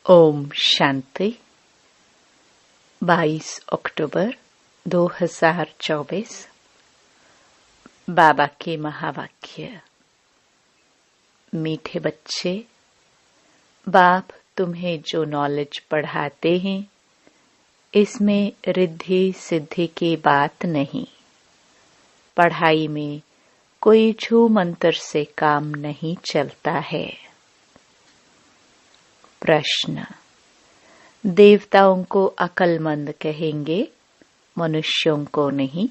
ओम शांति। 22 अक्टूबर 2024। बाबा के महावाक्य। मीठे बच्चे, बाप तुम्हें जो नॉलेज पढ़ाते हैं इसमें रिद्धि सिद्धि की बात नहीं। पढ़ाई में कोई छू मंत्र से काम नहीं चलता है। प्रश्न। देवताओं को अक्लमंद कहेंगे, मनुष्यों को नहीं,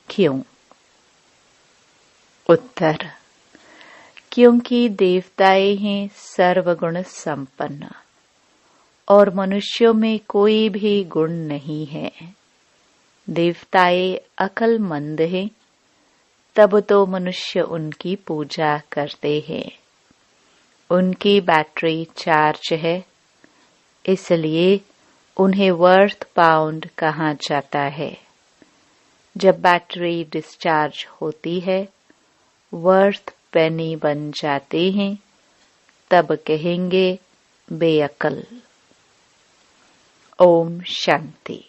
क्यों? उत्तर। क्योंकि देवताएं हैं सर्वगुण संपन्न और मनुष्यों में कोई भी गुण नहीं है। देवताएं अक्लमंद हैं, तब तो मनुष्य उनकी पूजा करते हैं। उनकी बैटरी चार्ज है, इसलिए उन्हें वर्थ पाउंड कहा जाता है। जब बैटरी डिस्चार्ज होती है, वर्थ पेनी बन जाते हैं, तब कहेंगे बेअक्ल। ओम शांति।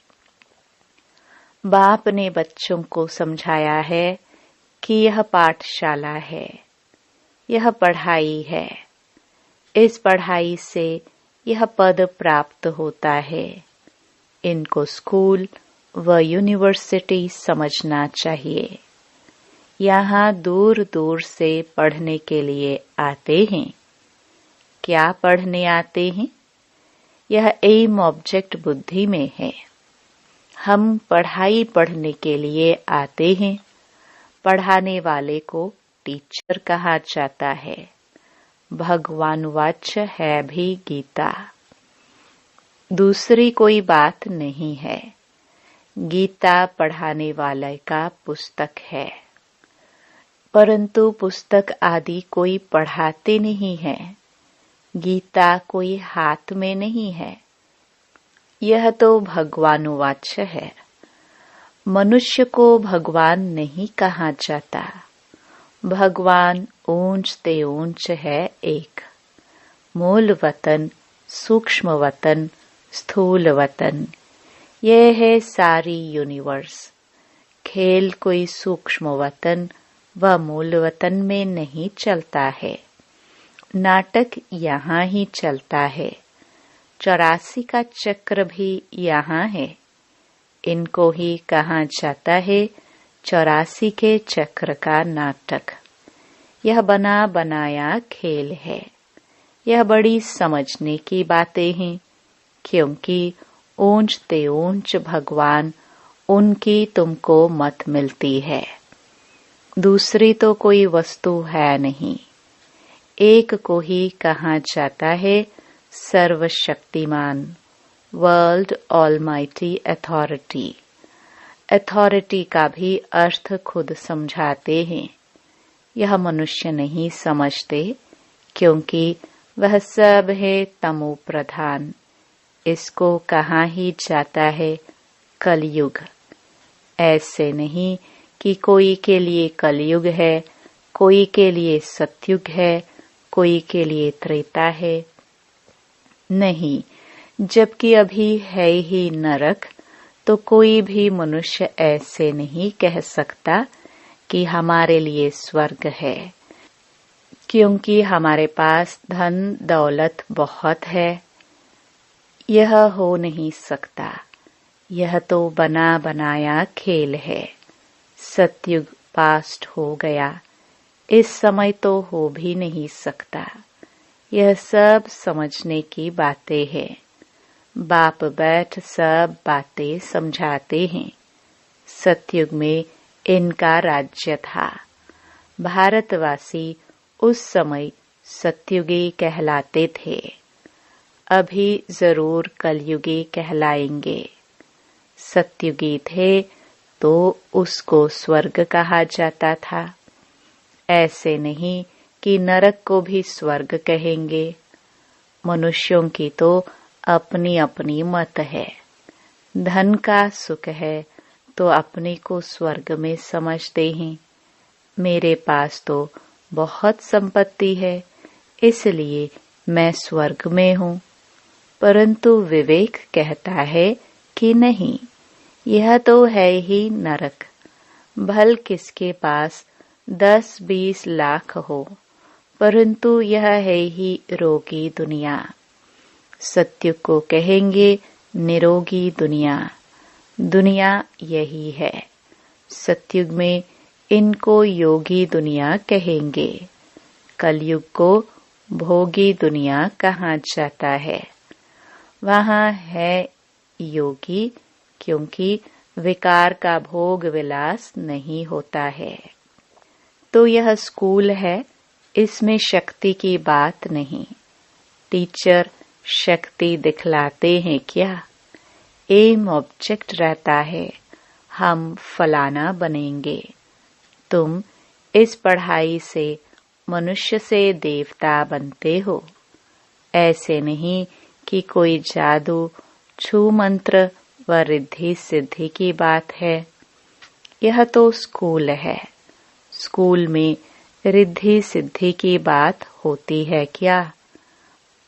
बाप ने बच्चों को समझाया है कि यह पाठशाला है, यह पढ़ाई है। इस पढ़ाई से यह पद प्राप्त होता है। इनको स्कूल व यूनिवर्सिटी समझना चाहिए। यहाँ दूर दूर से पढ़ने के लिए आते हैं। क्या पढ़ने आते हैं? यह एम ऑब्जेक्ट बुद्धि में है। हम पढ़ाई पढ़ने के लिए आते हैं। पढ़ाने वाले को टीचर कहा जाता है। भगवान वाच्य है भी गीता। दूसरी कोई बात नहीं है। गीता पढ़ाने वाले का पुस्तक है, परंतु पुस्तक आदि कोई पढ़ाते नहीं है। गीता कोई हाथ में नहीं है। यह तो भगवान वाच्य है। मनुष्य को भगवान नहीं कहा जाता। भगवान ऊंच ते ऊंच है एक। मूल वतन, सूक्ष्म वतन, स्थूल वतन, यह है सारी यूनिवर्स। खेल कोई सूक्ष्म वतन व मूल वतन में नहीं चलता है। नाटक यहाँ ही चलता है। 84 का चक्र भी यहाँ है। इनको ही कहा जाता है 84 के चक्र का नाटक। यह बना बनाया खेल है। यह बड़ी समझने की बातें हैं, क्योंकि ऊंच ते ऊंच भगवान उनकी तुमको मत मिलती है। दूसरी तो कोई वस्तु है नहीं। एक को ही कहा जाता है सर्वशक्तिमान, वर्ल्ड ऑलमाइटी अथॉरिटी। अथॉरिटी का भी अर्थ खुद समझाते हैं। यह मनुष्य नहीं समझते, क्योंकि वह सब है तमो प्रधान। इसको कहा ही जाता है कलयुग। ऐसे नहीं कि कोई के लिए कलयुग है, कोई के लिए सतयुग है, कोई के लिए त्रेता है। नहीं, जबकि अभी है ही नरक, तो कोई भी मनुष्य ऐसे नहीं कह सकता कि हमारे लिए स्वर्ग है, क्योंकि हमारे पास धन दौलत बहुत है। यह हो नहीं सकता। यह तो बना बनाया खेल है। सतयुग पास्ट हो गया, इस समय तो हो भी नहीं सकता। यह सब समझने की बातें हैं। बाप बैठ सब बातें समझाते हैं। सतयुग में इनका राज्य था। भारतवासी उस समय सतयुगी कहलाते थे। अभी जरूर कलयुगी कहलाएंगे। सतयुगी थे तो उसको स्वर्ग कहा जाता था। ऐसे नहीं कि नरक को भी स्वर्ग कहेंगे। मनुष्यों की तो अपनी अपनी मत है। धन का सुख है तो अपने को स्वर्ग में समझते हैं। मेरे पास तो बहुत संपत्ति है, इसलिए मैं स्वर्ग में हूँ। परंतु विवेक कहता है कि नहीं, यह तो है ही नरक। भल किसके पास 10-20 लाख हो, परंतु यह है ही रोगी दुनिया। सत्य को कहेंगे निरोगी दुनिया। दुनिया यही है। सतयुग में इनको योगी दुनिया कहेंगे। कलयुग को भोगी दुनिया कहा जाता है। वहाँ है योगी, क्योंकि विकार का भोग विलास नहीं होता है। तो यह स्कूल है, इसमें शक्ति की बात नहीं। टीचर शक्ति दिखलाते हैं क्या? एम ऑब्जेक्ट रहता है, हम फलाना बनेंगे। तुम इस पढ़ाई से मनुष्य से देवता बनते हो। ऐसे नहीं कि कोई जादू, छू मंत्र व रिद्धि सिद्धि की बात है। यह तो स्कूल है। स्कूल में रिद्धि सिद्धि की बात होती है क्या?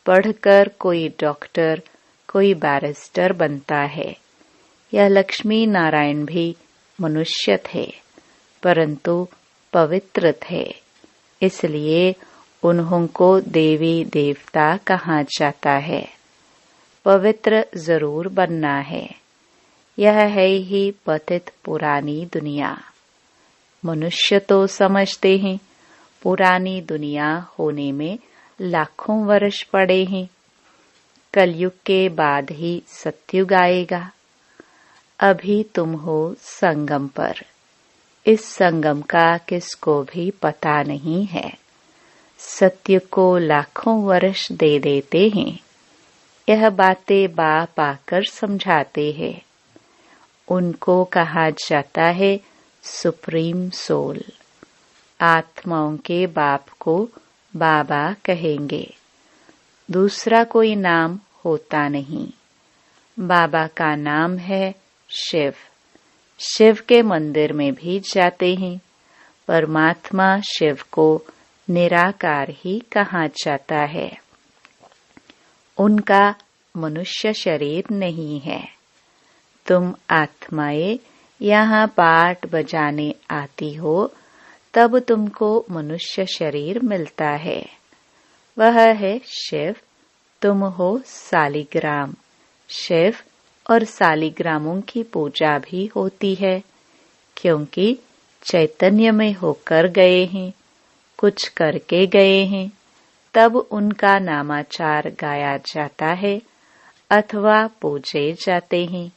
पढ़कर कोई डॉक्टर, कोई बैरिस्टर बनता है। यह लक्ष्मी नारायण भी मनुष्य थे, परंतु पवित्र थे, इसलिए उन्हों को देवी देवता कहा जाता है। पवित्र जरूर बनना है। यह है ही पतित पुरानी दुनिया। मनुष्य तो समझते हैं पुरानी दुनिया होने में लाखों वर्ष पड़े हैं। कलयुग के बाद ही सतयुग आएगा। अभी तुम हो संगम पर। इस संगम का किसको भी पता नहीं है। सत्य को लाखों वर्ष दे देते हैं। यह बातें बाप आकर समझाते हैं। उनको कहा जाता है सुप्रीम सोल। आत्माओं के बाप को बाबा कहेंगे। दूसरा कोई नाम होता नहीं। बाबा का नाम है शिव। शिव के मंदिर में भी जाते हैं। परमात्मा शिव को निराकार ही कहा जाता है। उनका मनुष्य शरीर नहीं है। तुम आत्माएं यहाँ पाठ बजाने आती हो, तब तुमको मनुष्य शरीर मिलता है। वह है शिव, तुम हो सालिग्राम। शिव और सालिग्रामों की पूजा भी होती है, क्योंकि चैतन्य में होकर गए हैं, कुछ करके गए हैं, तब उनका नामाचार गाया जाता है अथवा पूजे जाते हैं।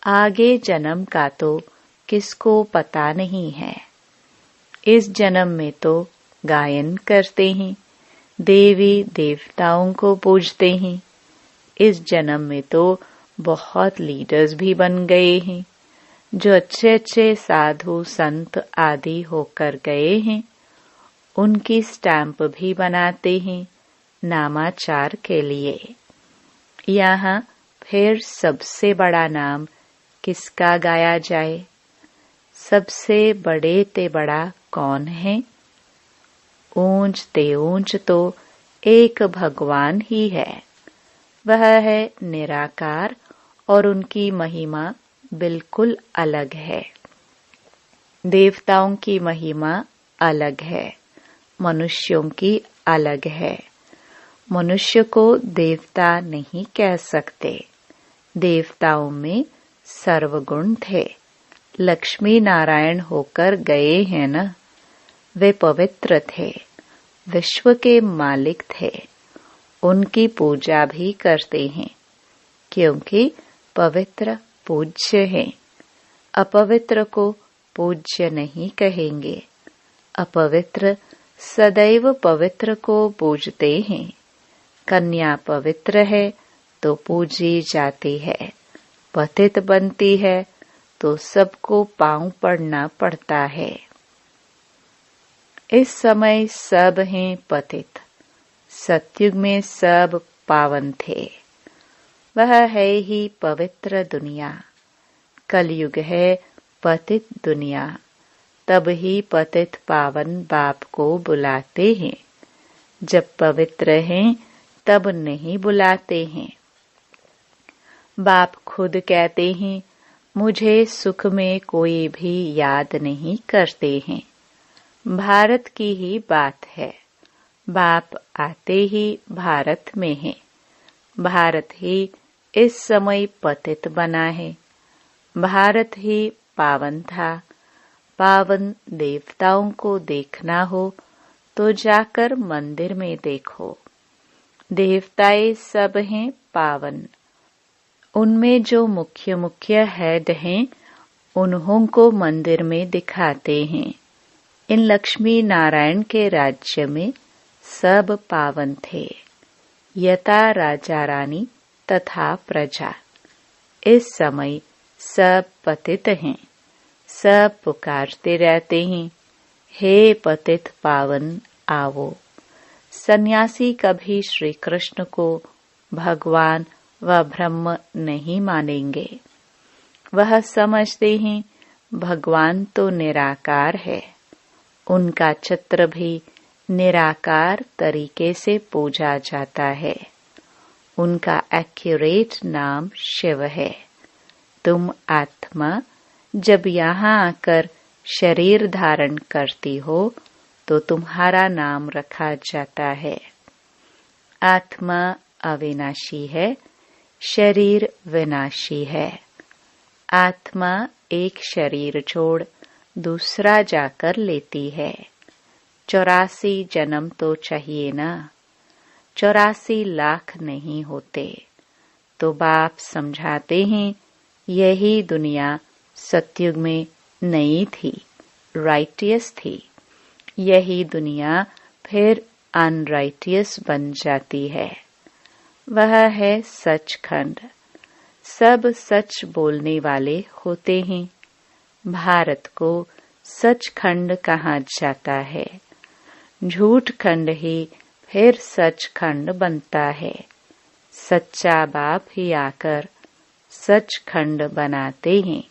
आगे जन्म का तो किसको पता नहीं है। इस जन्म में तो गायन करते हैं, देवी देवताओं को पूजते हैं। इस जन्म में तो बहुत लीडर्स भी बन गए हैं, जो अच्छे अच्छे साधु संत आदि होकर गए हैं। उनकी स्टैंप भी बनाते हैं नामाचार के लिए। यहाँ फिर सबसे बड़ा नाम किसका गाया जाए? सबसे बड़े ते बड़ा कौन है? ऊंच ते ऊंच तो एक भगवान ही है। वह है निराकार और उनकी महिमा बिल्कुल अलग है। देवताओं की महिमा अलग है, मनुष्यों की अलग है। मनुष्य को देवता नहीं कह सकते। देवताओं में सर्वगुण थे। लक्ष्मी नारायण होकर गए हैं न। वे पवित्र थे, विश्व के मालिक थे। उनकी पूजा भी करते हैं, क्योंकि पवित्र पूज्य हैं। अपवित्र को पूज्य नहीं कहेंगे। अपवित्र सदैव पवित्र को पूजते हैं। कन्या पवित्र है तो पूजी जाती है। पतित बनती है तो सबको पांव पड़ना पड़ता है। इस समय सब हैं पतित। सतयुग में सब पावन थे। वह है ही पवित्र दुनिया। कलयुग है पतित दुनिया। तब ही पतित पावन बाप को बुलाते हैं। जब पवित्र हैं तब नहीं बुलाते हैं। बाप खुद कहते हैं, मुझे सुख में कोई भी याद नहीं करते हैं। भारत की ही बात है। बाप आते ही भारत में है। भारत ही इस समय पतित बना है। भारत ही पावन था। पावन देवताओं को देखना हो तो जाकर मंदिर में देखो। देवताएं सब हैं पावन। उनमें जो मुख्य मुख्य हेड हैं, उन्हों को मंदिर में दिखाते हैं। इन लक्ष्मी नारायण के राज्य में सब पावन थे। यथा राजा रानी तथा प्रजा। इस समय सब पतित हैं। सब पुकारते रहते हैं, हे पतित पावन आवो। सन्यासी कभी श्री कृष्ण को भगवान व ब्रह्म नहीं मानेंगे। वह समझते हैं भगवान तो निराकार है। उनका चित्र भी निराकार तरीके से पूजा जाता है। उनका एक्यूरेट नाम शिव है। तुम आत्मा जब यहाँ आकर शरीर धारण करती हो तो तुम्हारा नाम रखा जाता है। आत्मा अविनाशी है, शरीर विनाशी है। आत्मा एक शरीर छोड़ दूसरा जाकर लेती है। 84 जन्म तो चाहिए ना। 84 लाख नहीं होते। तो बाप समझाते हैं, यही दुनिया सतयुग में नई थी, राइटियस थी। यही दुनिया फिर अनराइटियस बन जाती है। वह है सचखंड। सब सच बोलने वाले होते हैं। भारत को सचखंड कहा जाता है। झूठ खंड ही फिर सचखंड बनता है। सच्चा बाप ही आकर सचखंड बनाते हैं।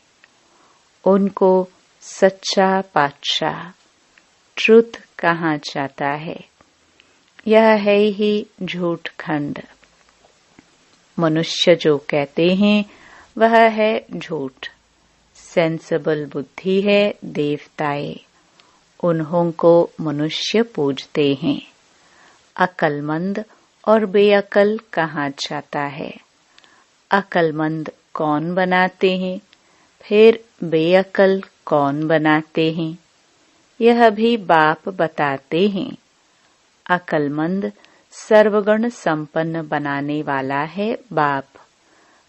उनको सच्चा पातशाह ट्रुथ कहा जाता है। यह है ही झूठ खंड। मनुष्य जो कहते हैं वह है झूठ। सेंसिबल बुद्धि है देवताएं। उन्हों को मनुष्य पूजते हैं। अकलमंद और बेअकल कहा जाता है। अकलमंद कौन बनाते हैं, फिर बेअकल कौन बनाते हैं, यह भी बाप बताते हैं। अकलमंद सर्वगुण संपन्न बनाने वाला है बाप।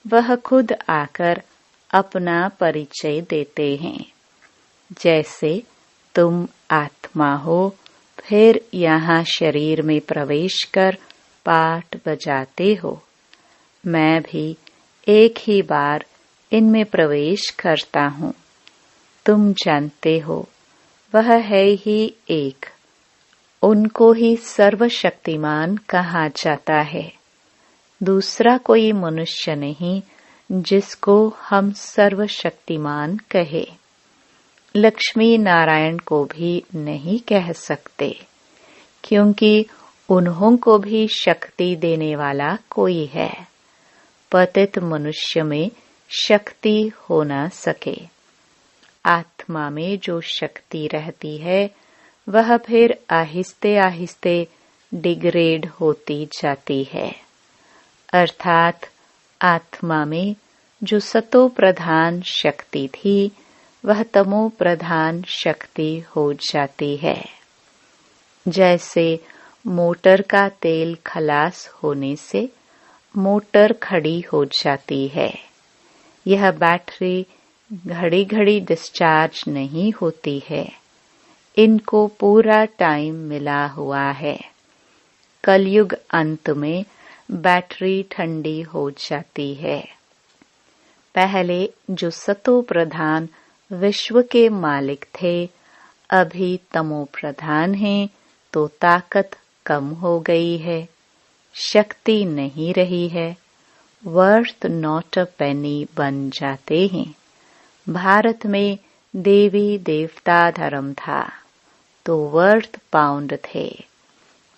वह खुद आकर अपना परिचय देते हैं। जैसे तुम आत्मा हो, फिर यहाँ शरीर में प्रवेश कर पाठ बजाते हो। मैं भी एक ही बार इनमें प्रवेश करता हूँ। तुम जानते हो वह है ही एक। उनको ही सर्वशक्तिमान कहा जाता है। दूसरा कोई मनुष्य नहीं जिसको हम सर्वशक्तिमान कहे। लक्ष्मी नारायण को भी नहीं कह सकते, क्योंकि उन्हों को भी शक्ति देने वाला कोई है। पतित मनुष्य में शक्ति हो न सके। आत्मा में जो शक्ति रहती है वह फिर आहिस्ते आहिस्ते डिग्रेड होती जाती है। अर्थात आत्मा में जो सतो प्रधान शक्ति थी वह तमो प्रधान शक्ति हो जाती है। जैसे मोटर का तेल खलास होने से मोटर खड़ी हो जाती है। यह बैटरी घड़ी घड़ी डिस्चार्ज नहीं होती है। इनको पूरा टाइम मिला हुआ है। कलयुग अंत में बैटरी ठंडी हो जाती है। पहले जो सतो प्रधान विश्व के मालिक थे, अभी तमो प्रधान हैं, तो ताकत कम हो गई है, शक्ति नहीं रही है। वर्थ नॉट अ पेनी बन जाते हैं। भारत में देवी देवता धर्म था तो वर्थ पाउंड थे।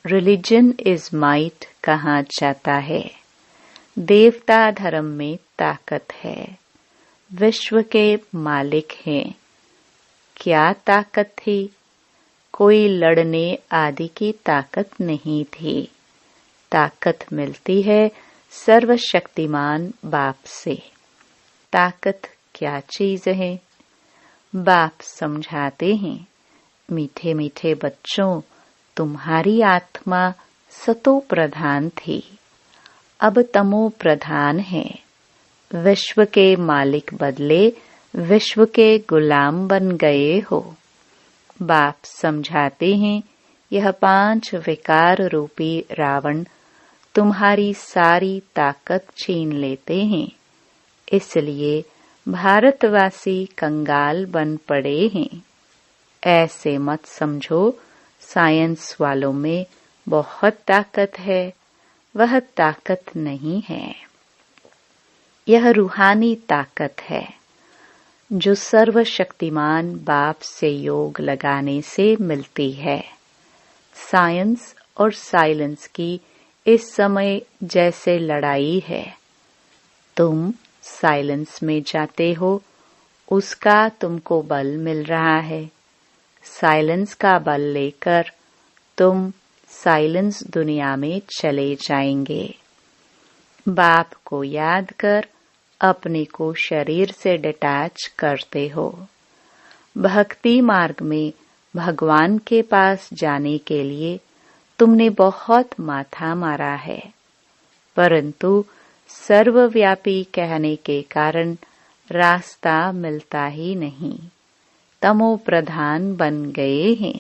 रिलीजन इज माइट कहा जाता है। देवता धर्म में ताकत है। विश्व के मालिक हैं। क्या ताकत थी? कोई लड़ने आदि की ताकत नहीं थी। ताकत मिलती है सर्वशक्तिमान बाप से। ताकत क्या चीज है? बाप समझाते हैं, मीठे मीठे बच्चों, तुम्हारी आत्मा सतो प्रधान थी, अब तमो प्रधान है। विश्व के मालिक बदले विश्व के गुलाम बन गए हो। बाप समझाते हैं, यह 5 विकार रूपी रावण तुम्हारी सारी ताकत छीन लेते हैं। इसलिए भारतवासी कंगाल बन पड़े हैं। ऐसे मत समझो साइंस वालों में बहुत ताकत है, वह ताकत नहीं है। यह रूहानी ताकत है जो सर्वशक्तिमान बाप से योग लगाने से मिलती है। साइंस और साइलेंस की इस समय जैसे लड़ाई है। तुम साइलेंस में जाते हो, उसका तुमको बल मिल रहा है। साइलेंस का बल लेकर तुम साइलेंस दुनिया में चले जाएंगे। बाप को याद कर अपने को शरीर से डिटैच करते हो। भक्ति मार्ग में भगवान के पास जाने के लिए तुमने बहुत माथा मारा है, परंतु सर्वव्यापी कहने के कारण रास्ता मिलता ही नहीं। तमो प्रधान बन गए हैं।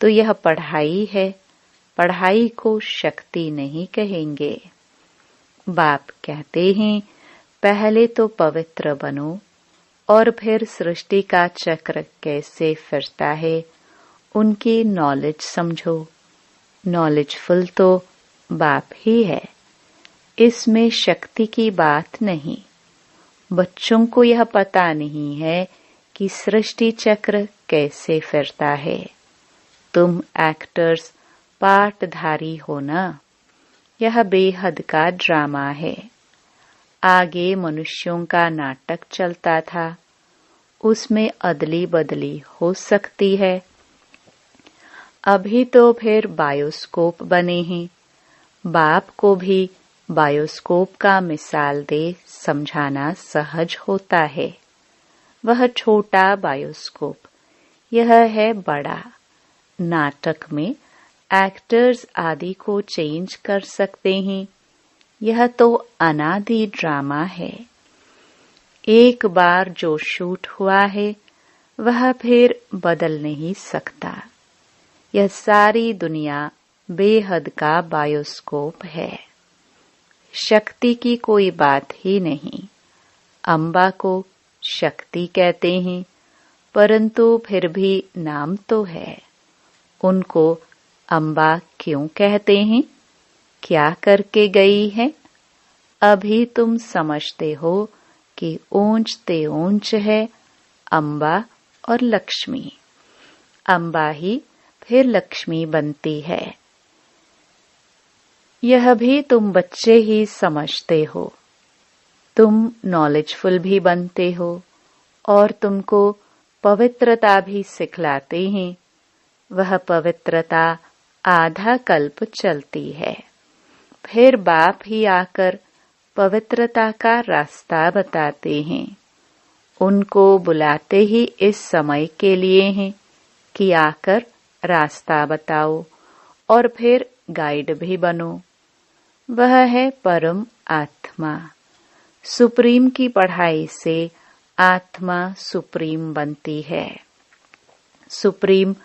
तो यह पढ़ाई है। पढ़ाई को शक्ति नहीं कहेंगे। बाप कहते हैं, पहले तो पवित्र बनो और फिर सृष्टि का चक्र कैसे फिरता है उनकी नॉलेज समझो। नॉलेजफुल तो बाप ही है, इसमें शक्ति की बात नहीं। बच्चों को यह पता नहीं है कि सृष्टि चक्र कैसे फिरता है। तुम एक्टर्स पार्टधारी हो ना। यह बेहद का ड्रामा है। आगे मनुष्यों का नाटक चलता था, उसमें अदली बदली हो सकती है। अभी तो फिर बायोस्कोप बने हैं। बाप को भी बायोस्कोप का मिसाल दे समझाना सहज होता है। वह छोटा बायोस्कोप, यह है बड़ा। नाटक में एक्टर्स आदि को चेंज कर सकते हैं। यह तो अनादि ड्रामा है। एक बार जो शूट हुआ है वह फिर बदल नहीं सकता। यह सारी दुनिया बेहद का बायोस्कोप है। शक्ति की कोई बात ही नहीं। अम्बा को शक्ति कहते हैं, परंतु फिर भी नाम तो है। उनको अम्बा क्यों कहते हैं? क्या करके गई है? अभी तुम समझते हो कि ऊंचते ऊंच है अम्बा और लक्ष्मी। अम्बा ही फिर लक्ष्मी बनती है। यह भी तुम बच्चे ही समझते हो। तुम नॉलेजफुल भी बनते हो और तुमको पवित्रता भी सिखलाते हैं। वह पवित्रता आधा कल्प चलती है। फिर बाप ही आकर पवित्रता का रास्ता बताते हैं। उनको बुलाते ही इस समय के लिए हैं कि आकर रास्ता बताओ और फिर गाइड भी बनो। वह है परम आत्मा। सुप्रीम की पढ़ाई से आत्मा सुप्रीम बनती है। सुप्रीम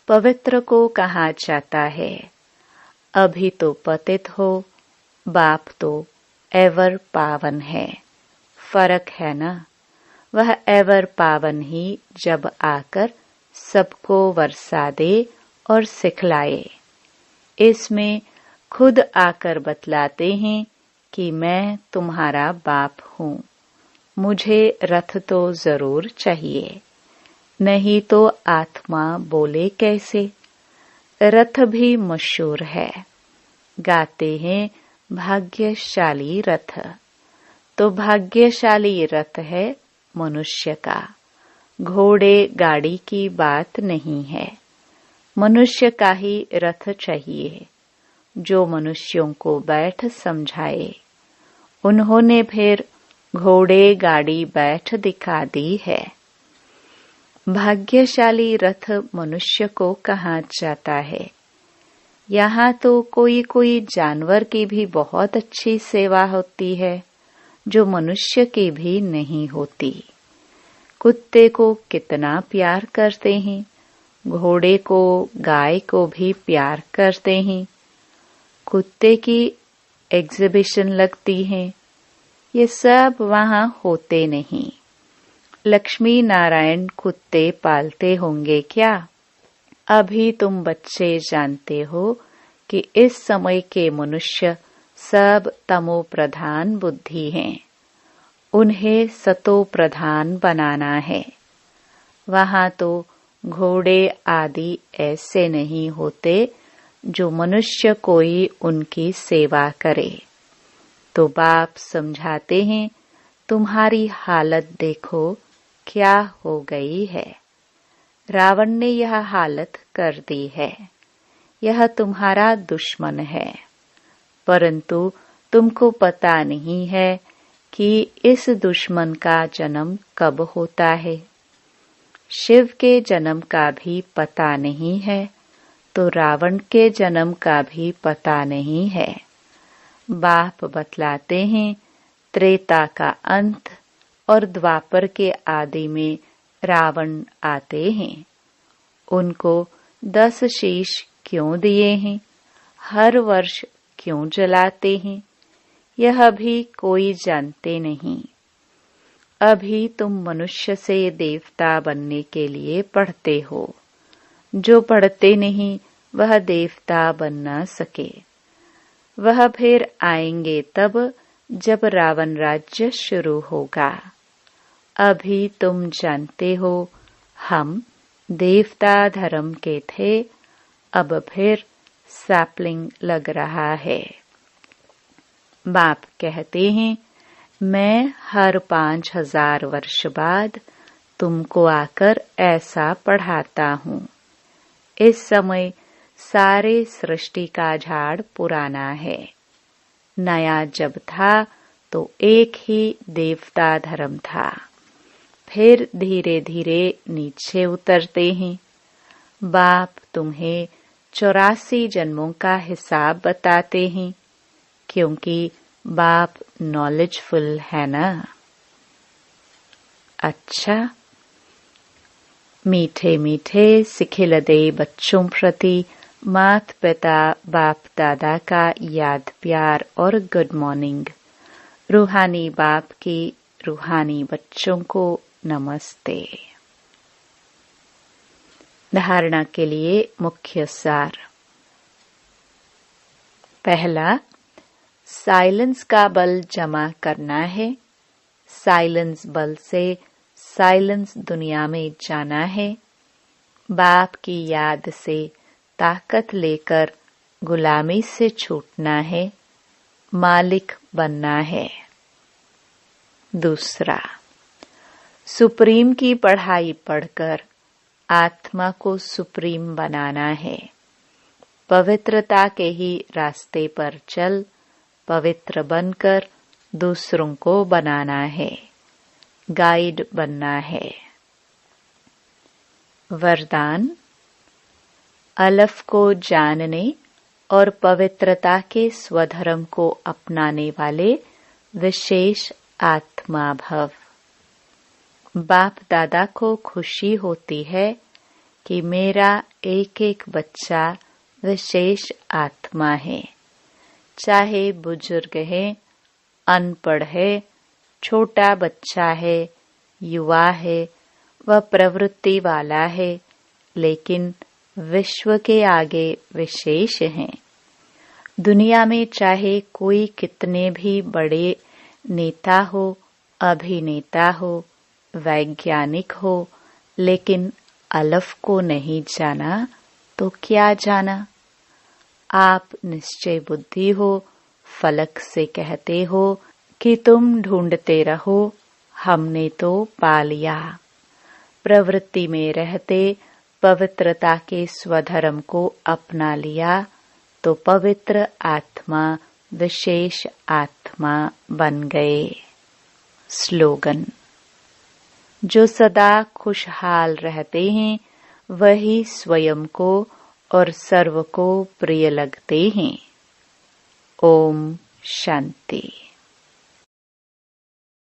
पवित्र को कहा जाता है। अभी तो पतित हो, बाप तो एवर पावन है। फर्क है ना? वह एवर पावन ही जब आकर सबको वर्षा दे और सिखलाए। इसमें खुद आकर बतलाते हैं कि मैं तुम्हारा बाप हूँ। मुझे रथ तो जरूर चाहिए, नहीं तो आत्मा बोले कैसे? रथ भी मशहूर है। गाते हैं भाग्यशाली रथ। तो भाग्यशाली रथ है मनुष्य का, घोड़े गाड़ी की बात नहीं है। मनुष्य का ही रथ चाहिए जो मनुष्यों को बैठ समझाए। उन्होंने फिर घोड़े गाड़ी बैठ दिखा दी है। भाग्यशाली रथ मनुष्य को कहा जाता है। यहाँ तो कोई कोई जानवर की भी बहुत अच्छी सेवा होती है जो मनुष्य की भी नहीं होती। कुत्ते को कितना प्यार करते हैं, घोड़े को गाय को भी प्यार करते हैं। कुत्ते की एग्जिबिशन लगती है, ये सब वहाँ होते नहीं। लक्ष्मी नारायण कुत्ते पालते होंगे क्या? अभी तुम बच्चे जानते हो कि इस समय के मनुष्य सब तमो प्रधान बुद्धि हैं। उन्हें सतो प्रधान बनाना है। वहाँ तो घोड़े आदि ऐसे नहीं होते जो मनुष्य कोई उनकी सेवा करे। तो बाप समझाते हैं, तुम्हारी हालत देखो क्या हो गई है। रावण ने यह हालत कर दी है। यह तुम्हारा दुश्मन है, परंतु तुमको पता नहीं है कि इस दुश्मन का जन्म कब होता है। शिव के जन्म का भी पता नहीं है, तो रावण के जन्म का भी पता नहीं है। बाप बतलाते हैं, त्रेता का अंत और द्वापर के आदि में रावण आते हैं। उनको 10 शीश क्यों दिए हैं, हर वर्ष क्यों जलाते हैं, यह भी कोई जानते नहीं। अभी तुम मनुष्य से देवता बनने के लिए पढ़ते हो। जो पढ़ते नहीं वह देवता बन न सके। वह फिर आएंगे तब जब रावण राज्य शुरू होगा। अभी तुम जानते हो हम देवता धर्म के थे, अब फिर सैपलिंग लग रहा है। बाप कहते हैं, मैं हर 5000 वर्ष बाद तुमको आकर ऐसा पढ़ाता हूँ। इस समय सारे सृष्टि का झाड़ पुराना है। नया जब था तो एक ही देवता धर्म था, फिर धीरे धीरे नीचे उतरते हैं। बाप तुम्हें 84 जन्मों का हिसाब बताते हैं, क्योंकि बाप नॉलेजफुल है ना। अच्छा, मीठे मीठे सिखिलदे बच्चों प्रति मात पिता बाप दादा का याद प्यार और गुड मॉर्निंग। रूहानी बाप की रूहानी बच्चों को नमस्ते। धारणा के लिए मुख्य सार। पहला, साइलेंस का बल जमा करना है। साइलेंस बल से साइलेंस दुनिया में जाना है। बाप की याद से ताकत लेकर गुलामी से छूटना है, मालिक बनना है। दूसरा, सुप्रीम की पढ़ाई पढ़कर आत्मा को सुप्रीम बनाना है। पवित्रता के ही रास्ते पर चल पवित्र बनकर दूसरों को बनाना है, गाइड बनना है। वरदान, अलफ को जानने और पवित्रता के स्वधर्म को अपनाने वाले विशेष आत्मा भव। बाप दादा को खुशी होती है कि मेरा एक एक बच्चा विशेष आत्मा है। चाहे बुजुर्ग है, अनपढ़ है, छोटा बच्चा है, युवा है, वह प्रवृत्ति वाला है, लेकिन विश्व के आगे विशेष हैं। दुनिया में चाहे कोई कितने भी बड़े नेता हो, अभिनेता हो, वैज्ञानिक हो, लेकिन अलफ को नहीं जाना तो क्या जाना। आप निश्चय बुद्धि हो, फलक से कहते हो कि तुम ढूंढते रहो, हमने तो पा लिया। प्रवृत्ति में रहते पवित्रता के स्वधर्म को अपना लिया तो पवित्र आत्मा विशेष आत्मा बन गए। स्लोगन। जो सदा खुशहाल रहते हैं वही स्वयं को और सर्व को प्रिय लगते हैं। ओम शांति।